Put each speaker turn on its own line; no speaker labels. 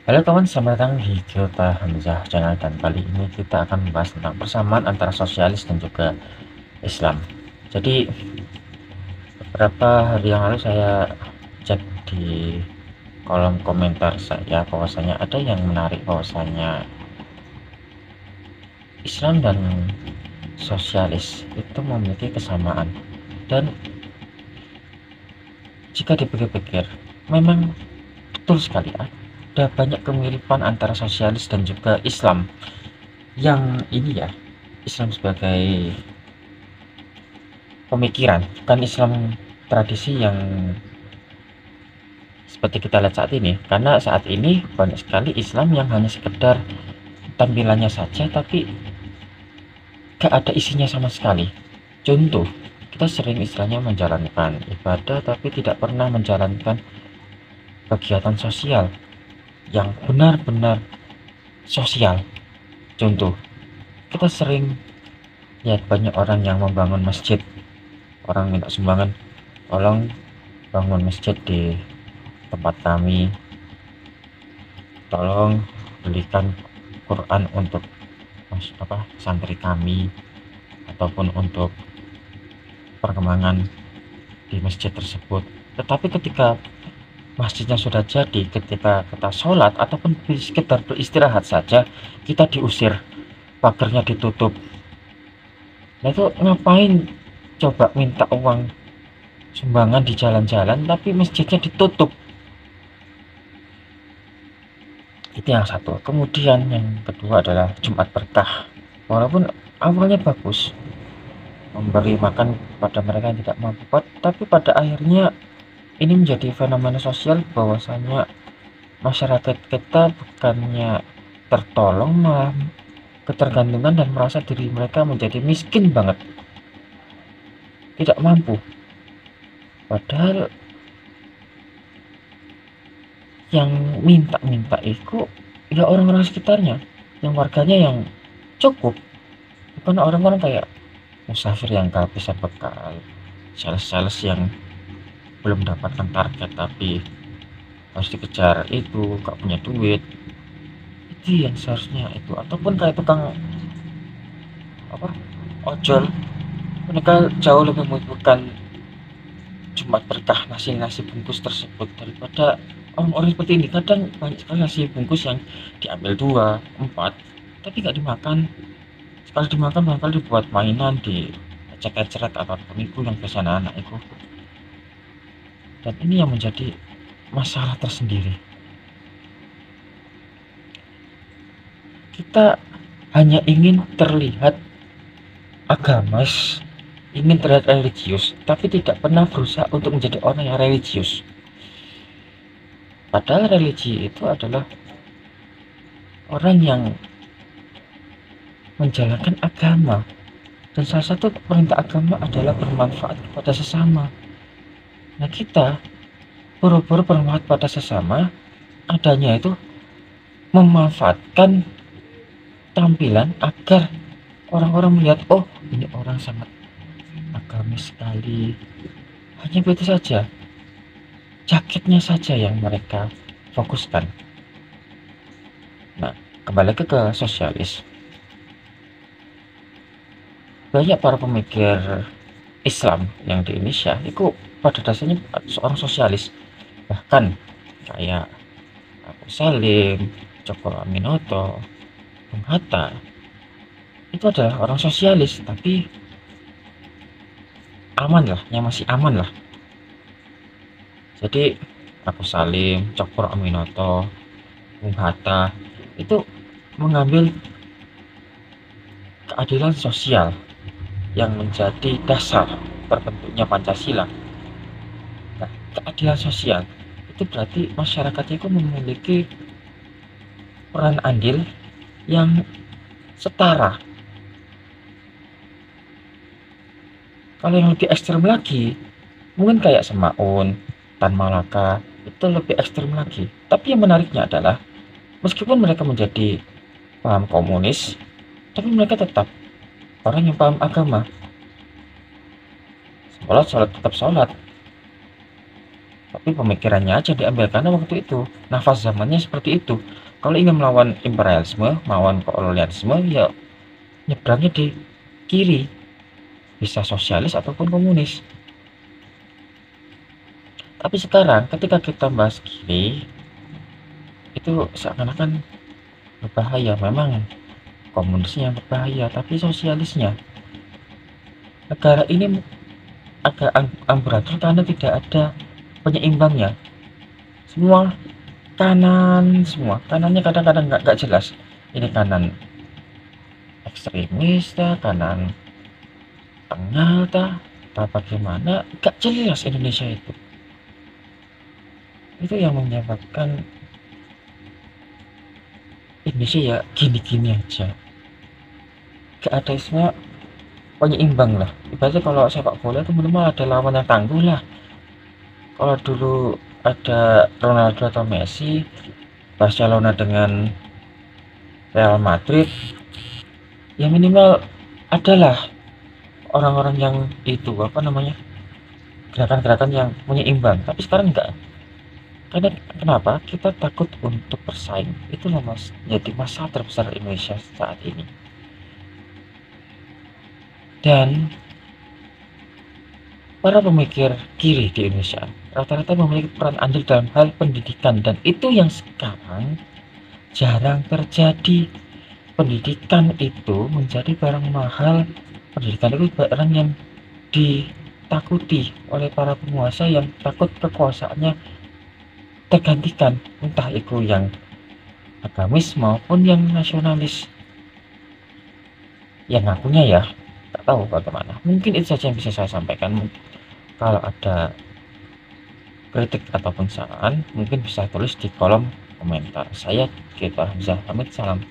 Halo teman, selamat datang di Kyoto Hamzah Channel, dan kali ini kita akan membahas tentang persamaan antara sosialis dan juga Islam. Jadi beberapa hari yang lalu saya cek di kolom komentar saya bahwasanya ada yang menarik bahwasanya Islam dan sosialis itu memiliki kesamaan, dan jika dipikir-pikir memang betul sekali ada banyak kemiripan antara sosialis dan juga Islam. Yang ini ya, Islam sebagai pemikiran, bukan Islam tradisi yang seperti kita lihat saat ini. Karena saat ini banyak sekali Islam yang hanya sekedar tampilannya saja, tapi gak ada isinya sama sekali. Contoh, kita sering istilahnya menjalankan ibadah tapi tidak pernah menjalankan kegiatan sosial yang benar-benar sosial. Contoh, kita sering lihat banyak orang yang membangun masjid, orang minta sumbangan, tolong bangun masjid di tempat kami, tolong belikan Quran untuk santri kami, ataupun untuk perkembangan di masjid tersebut. Tetapi ketika masjidnya sudah jadi, ketika kita sholat ataupun sekedar beristirahat saja, kita diusir, pagarnya ditutup. Nah itu ngapain coba minta uang sumbangan di jalan-jalan tapi masjidnya ditutup? Itu yang satu. Kemudian yang kedua adalah Jumat Berkah. Walaupun awalnya bagus, memberi makan pada mereka yang tidak mampu, tapi pada akhirnya ini menjadi fenomena sosial bahwasanya masyarakat kita bukannya tertolong, malah ketergantungan dan merasa diri mereka menjadi miskin banget, tidak mampu. Padahal yang minta-minta itu ya orang-orang sekitarnya, yang warganya yang cukup, bukan orang-orang kayak musafir yang kehabisan bekal, sales-sales yang belum dapatkan target tapi harus dikejar, itu gak punya duit. Itu yang seharusnya itu, ataupun kayak tukang ojol, mereka jauh lebih membutuhkan Jumat Berkah nasi bungkus tersebut daripada orang-orang seperti ini. Kadang banyak sekali nasi bungkus yang diambil 2, 4 tapi nggak dimakan. Sekali dimakan barangkali dibuat mainan, di ecek-ecek ataupun itu yang biasa anak itu. Dan ini yang menjadi masalah tersendiri. Kita hanya ingin terlihat agamis, ingin terlihat religius, tapi tidak pernah berusaha untuk menjadi orang yang religius. Padahal religi itu adalah orang yang menjalankan agama, dan salah satu perintah agama adalah bermanfaat kepada sesama. Nah kita buru-buru bermanfaat pada sesama, adanya itu memanfaatkan tampilan agar orang-orang melihat, oh ini orang sangat agamis sekali. Hanya begitu saja, jaketnya saja yang mereka fokuskan. Nah, kembali ke sosialis. Banyak para pemikir Islam yang di Indonesia itu pada dasarnya seorang sosialis. Bahkan kayak Abu Salim, Cokro Aminoto, Bung Hatta, itu adalah orang sosialis, tapi aman lah, yang masih aman lah. Jadi Abu Salim, Cokro Aminoto, Bung Hatta itu mengambil keadilan sosial yang menjadi dasar terbentuknya Pancasila. Nah, keadilan sosial itu berarti masyarakatnya itu memiliki peran andil yang setara. Kalau yang lebih ekstrem lagi, mungkin kayak Semaun, Tan Malaka, itu lebih ekstrem lagi. Tapi yang menariknya adalah, meskipun mereka menjadi paham komunis, tapi mereka tetap orang yang paham agama. Sholat tetap sholat. tapi pemikirannya aja diambil karena waktu itu nafas zamannya seperti itu. Kalau ingin melawan imperialisme, melawan kolonialisme, ya nyebrangnya di kiri, bisa sosialis ataupun komunis. Tapi sekarang ketika kita bahas kiri, itu seakan-akan berbahaya. Memang komunisnya yang berbahaya, tapi sosialisnya. Negara ini agak amburadul karena tidak ada penyeimbangnya. Semua kanan, semua kanannya kadang-kadang nggak jelas. Ini kanan ekstremis, kanan tengah, atau bagaimana? Nggak jelas Indonesia itu. Itu yang menyebabkan Indonesia ya gini-gini aja. Gak ada semua penyeimbang lah. Ibaratnya kalau sepak bola itu minimal ada lawan yang tangguh lah. Kalau dulu ada Ronaldo atau Messi, Barcelona dengan Real Madrid, ya minimal adalah orang-orang yang itu apa namanya, gerakan-gerakan yang menyeimbang. Tapi sekarang enggak. Karena kenapa? Kita takut untuk bersaing. Itulah jadi masalah terbesar Indonesia saat ini. Dan para pemikir kiri di Indonesia rata-rata memiliki peran andil dalam hal pendidikan, dan itu yang sekarang jarang terjadi. Pendidikan itu menjadi barang mahal. Pendidikan itu barang yang ditakuti oleh para penguasa yang takut kekuasaannya tergantikan, entah itu yang agamis maupun yang nasionalis. Yang ngakunya ya tak tahu bagaimana. Mungkin itu saja yang bisa saya sampaikan. Kalau ada kritik ataupun saran, mungkin bisa tulis di kolom komentar. Saya Gito Hamzah pamit, salam.